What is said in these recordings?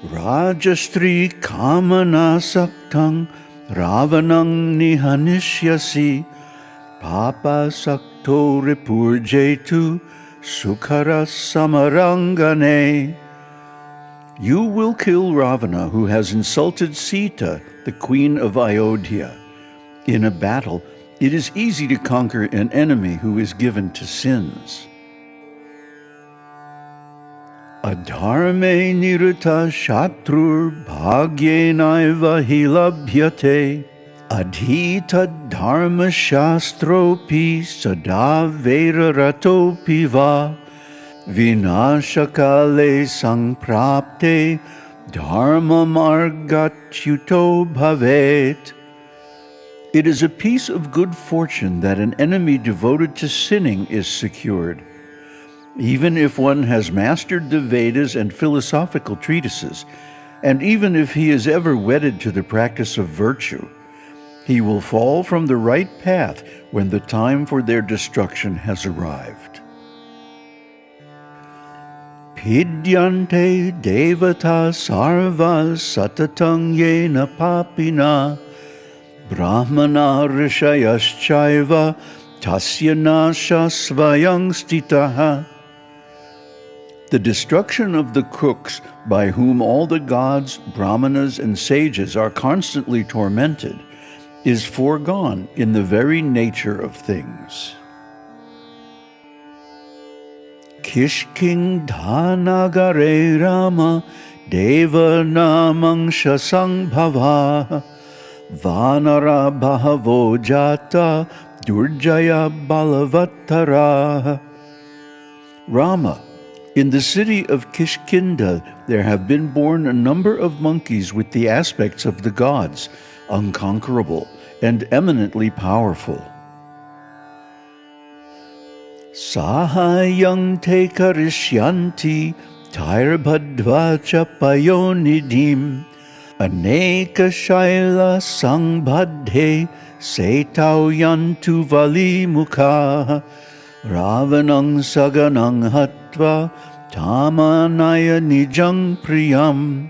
Rajastri kamanasaktaṃ Rāvaṇaṃ nihanishyasi Papa sakto ripurjetu Sukhara samarangane. You will kill Ravana, who has insulted Sītā, the queen of Ayodhya. In a battle, it is easy to conquer an enemy who is given to sins. Adharme nirita shatrur bhagyena iva-gi labhyate adhita dharma shastropi sada vedarato va vinashakale samprapte dharma margatyuto bhavet. It is a piece of good fortune that an enemy devoted to sinning is secured. Even if one has mastered the Vedas and philosophical treatises, and even if he is ever wedded to the practice of virtue, he will fall from the right path when the time for their destruction has arrived. Pidyante devata sarva satataṃ yena papina brāhmaṇa rishayascha tasya nasha svayam stitaha. The destruction of the crooks, by whom all the gods, brāhmaṇas, and sages are constantly tormented, is foregone in the very nature of things. Kiṣkindha nagare Rama deva namangsha sangbhava vanara bhavo jata durjaya balavattara. Rama, in the city of Kiṣkindha there have been born a number of monkeys with the aspects of the gods, unconquerable and eminently powerful. Sahayam te karishyanti tairbhadvacha payonidim aneka shaila sangbhadhe setau yantu vali mukha Rāvaṇaṃ saganaṃ hatva tamanaya nijam priyam.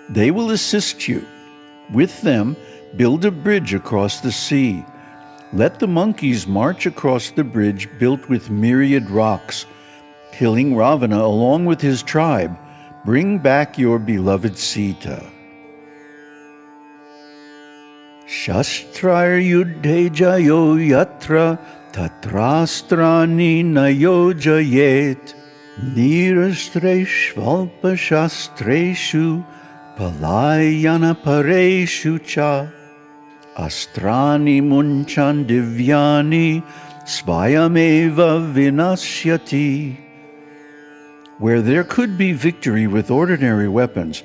They will assist you. With them, build a bridge across the sea. Let the monkeys march across the bridge built with myriad rocks. Killing Ravana along with his tribe, bring back your beloved Sītā. Shastrar yuddhe jayo yatra tatrastrani nayojayet nirastresvalpa shastreshu palayana pareshu cha astrani munchan divyani svayameva vinasyati. Where there could be victory with ordinary weapons,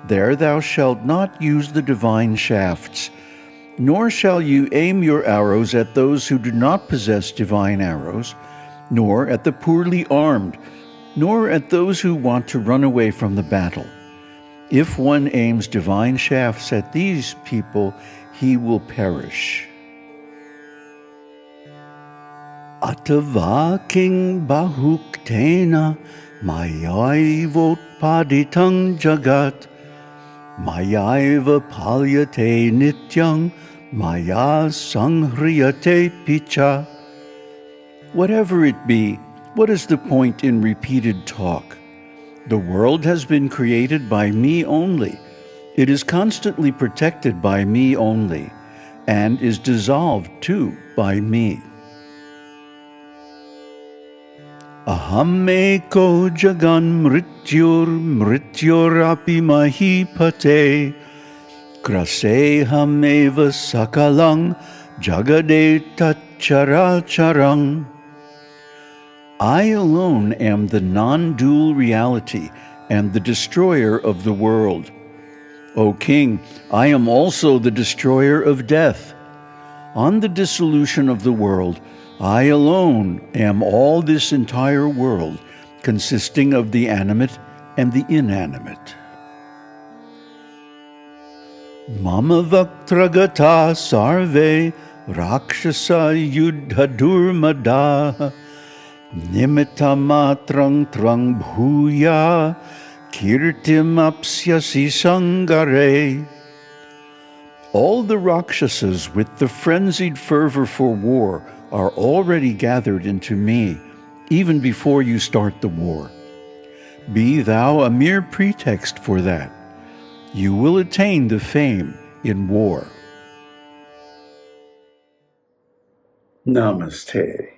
there thou shalt not use the divine shafts, nor shall you aim your arrows at those who do not possess divine arrows, nor at the poorly armed, nor at those who want to run away from the battle. If one aims divine shafts at these people, he will perish. Atava king bahuktena mayaivotpaditam jagat mayaiva palyate nityam maya sanghriyate picha. Whatever it be, what is the point in repeated talk? The world has been created by me only. It is constantly protected by me only, and is dissolved too by me. Aham eko jagan mrityurapi mahipate kraseham eva sakalang jagadeta characharang. I alone am the non-dual reality and the destroyer of the world. O King, I am also the destroyer of death. On the dissolution of the world, I alone am all this entire world, consisting of the animate and the inanimate. Mama vaktragata sarve rakshasa yuddha durmada nimitta matrang trang bhuya kirtim apsyasi sangare. All the Rakshasas with the frenzied fervor for war are already gathered into me, even before you start the war. Be thou a mere pretext for that. You will attain the fame in war. Namaste.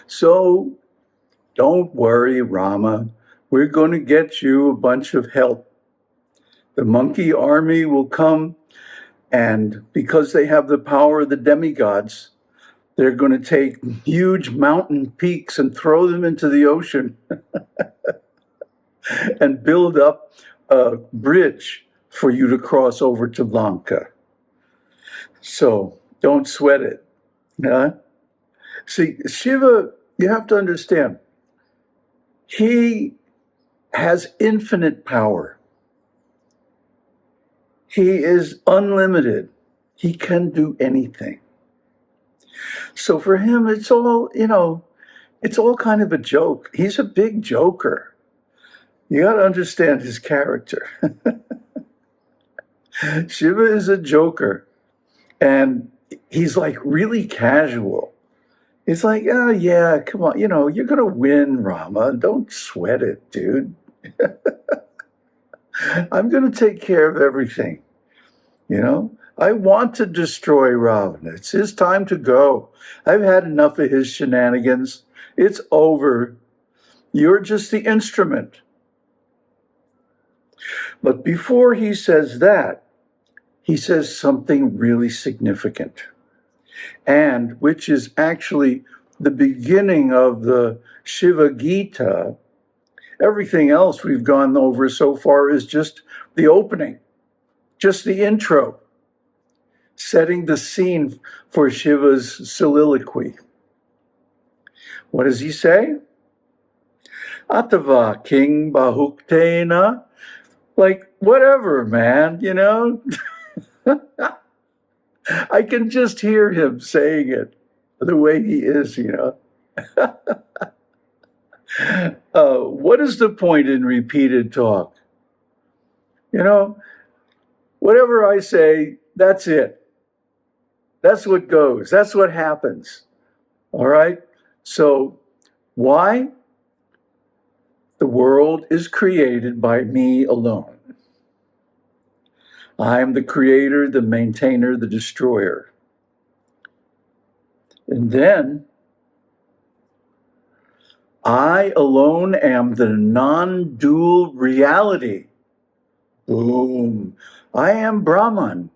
So, don't worry, Rama. We're going to get you a bunch of help. The monkey army will come, and because they have the power of the demigods, they're going to take huge mountain peaks and throw them into the ocean and build up a bridge for you to cross over to Lanka. So don't sweat it. See, Shiva, you have to understand, he has infinite power. He is unlimited. He can do anything. So for him, it's all, it's all kind of a joke. He's a big joker. You got to understand his character. Shiva is a joker, and he's like really casual. It's like, oh yeah, come on, you're going to win, Rama. Don't sweat it, dude. I'm going to take care of everything. I want to destroy Ravana. It's his time to go. I've had enough of his shenanigans. It's over. You're just the instrument. But before he says that, he says something really significant, and which is actually the beginning of the Shiva Gita. Everything else we've gone over so far is just the opening, just the intro, setting the scene for Shiva's soliloquy. What does he say? Atava king bahuktena. Like, whatever, man, I can just hear him saying it the way he is, What is the point in repeated talk? Whatever I say, that's it. That's what goes. That's what happens. All right? So, why? The world is created by me alone. I am the creator, the maintainer, the destroyer. And then, I alone am the non-dual reality. Boom. I am Brahman,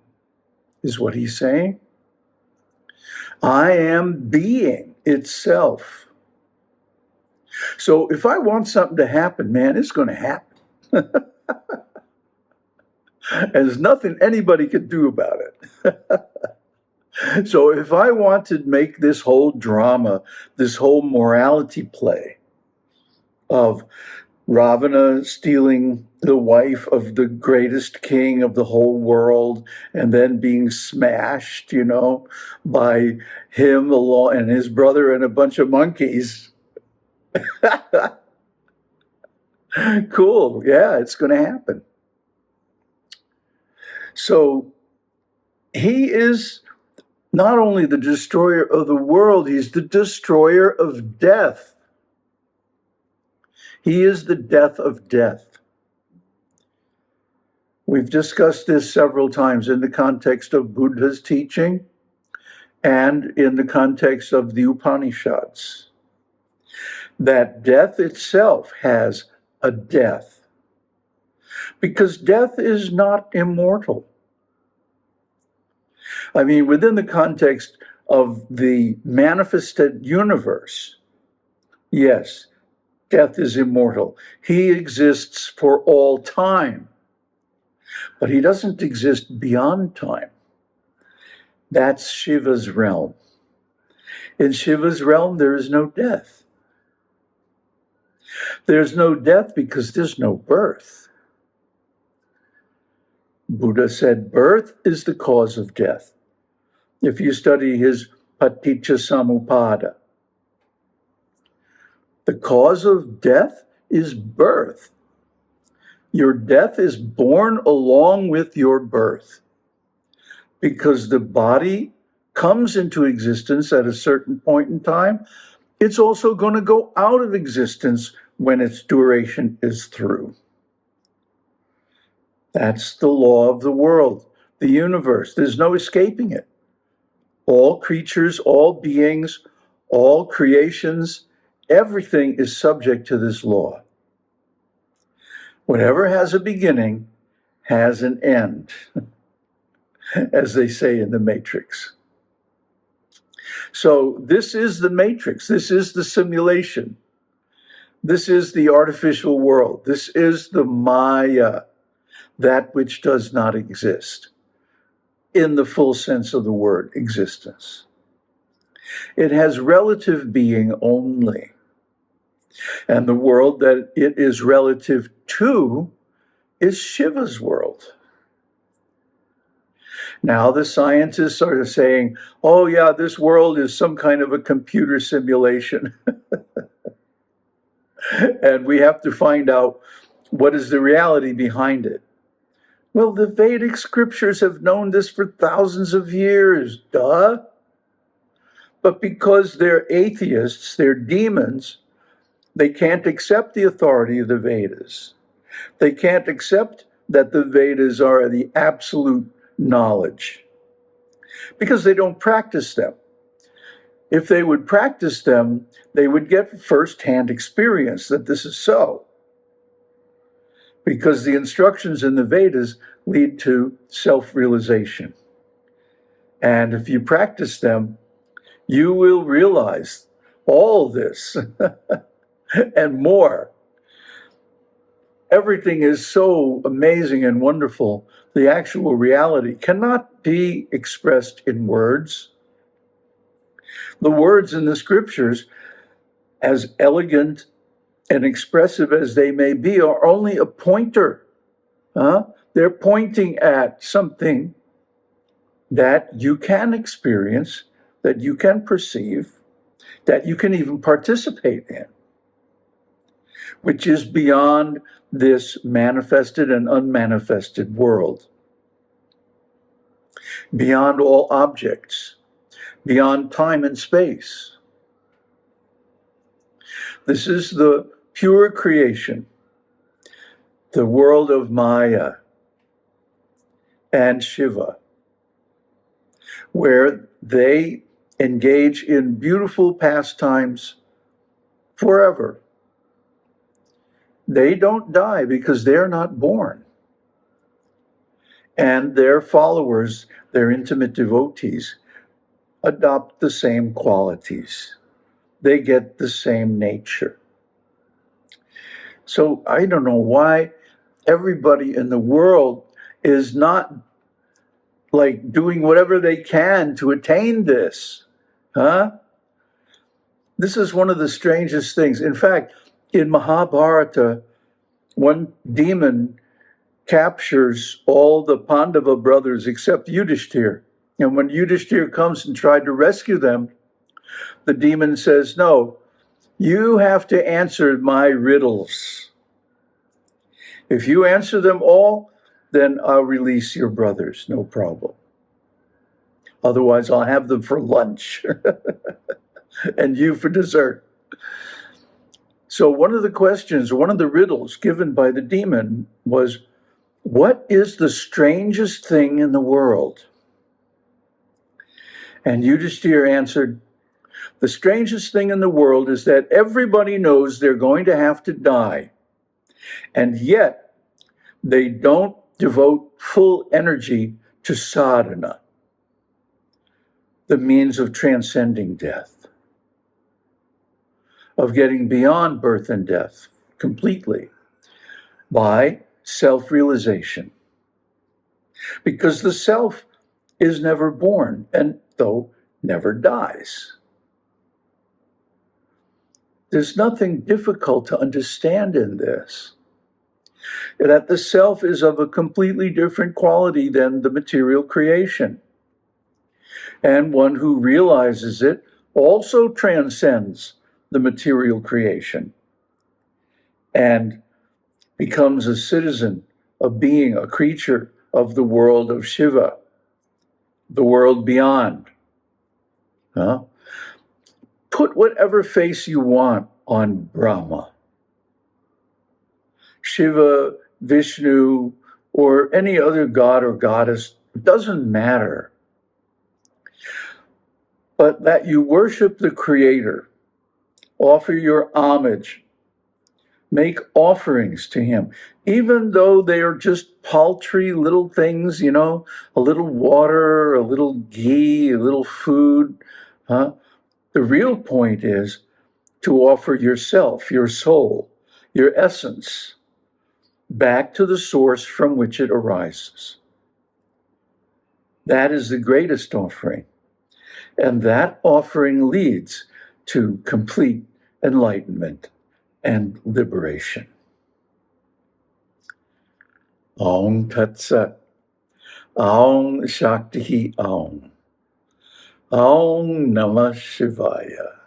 is what he's saying. I am being itself. So if I want something to happen, man, it's going to happen. There's nothing anybody can do about it. So if I want to make this whole drama, this whole morality play of Ravana stealing the wife of the greatest king of the whole world and then being smashed, by him along and his brother and a bunch of monkeys. Cool. Yeah, it's going to happen. So he is not only the destroyer of the world, he's the destroyer of death. He is the death of death. We've discussed this several times in the context of Buddha's teaching and in the context of the Upanishads, that death itself has a death, because death is not immortal. I mean, within the context of the manifested universe, yes, death is immortal. He exists for all time, but he doesn't exist beyond time. That's Shiva's realm. In Shiva's realm, there is no death. There's no death because there's no birth. Buddha said birth is the cause of death. If you study his Paticca Samuppada, the cause of death is birth. Your death is born along with your birth, because the body comes into existence at a certain point in time. It's also going to go out of existence when its duration is through. That's the law of the world, the universe. There's no escaping it. All creatures, all beings, all creations, everything is subject to this law. Whatever has a beginning has an end, as they say in the Matrix. So this is the Matrix. This is the simulation. This is the artificial world. This is the Maya, that which does not exist in the full sense of the word existence. It has relative being only. And the world that it is relative to is Shiva's world. Now the scientists are saying, oh yeah, this world is some kind of a computer simulation. And we have to find out what is the reality behind it. Well, the Vedic scriptures have known this for thousands of years, duh. But because they're atheists, they're demons, they can't accept the authority of the Vedas. They can't accept that the Vedas are the absolute knowledge, because they don't practice them. If they would practice them, they would get first-hand experience that this is so. Because the instructions in the Vedas lead to self-realization. And if you practice them, you will realize all this and more. Everything is so amazing and wonderful. The actual reality cannot be expressed in words. The words in the scriptures, as elegant and expressive as they may be, are only a pointer. They're pointing at something that you can experience, that you can perceive, that you can even participate in, which is beyond this manifested and unmanifested world, beyond all objects, beyond time and space. This is the pure creation, the world of Maya and Shiva, where they engage in beautiful pastimes forever. They don't die because they're not born. And their followers, their intimate devotees, adopt the same qualities. They get the same nature. So I don't know why everybody in the world is not like doing whatever they can to attain this. This is one of the strangest things. In fact, in Mahabharata, one demon captures all the Pandava brothers except Yudhishthira. And when Yudhishthira comes and tried to rescue them, the demon says, no, you have to answer my riddles. If you answer them all, then I'll release your brothers, no problem. Otherwise, I'll have them for lunch and you for dessert. So one of the questions, one of the riddles given by the demon was, what is the strangest thing in the world? And Yudhishthira answered, the strangest thing in the world is that everybody knows they're going to have to die, and yet they don't devote full energy to sadhana, the means of transcending death, of getting beyond birth and death completely by self-realization. Because the self is never born, and though never dies. There's nothing difficult to understand in this. That the self is of a completely different quality than the material creation. And one who realizes it also transcends the material creation. and becomes a citizen of being a creature of the world of Shiva, the world beyond. Huh? Put whatever face you want on Brahma, Shiva, Vishnu, or any other god or goddess. It doesn't matter. But that you worship the Creator, offer your homage, make offerings to Him, even though they are just paltry little things, a little water, a little ghee, a little food. Huh? The real point is to offer yourself, your soul, your essence, back to the source from which it arises. That is the greatest offering. And that offering leads to complete enlightenment and liberation. Aum Tat Sat. Aum Shakti Aum. Aum Namah Shivaya.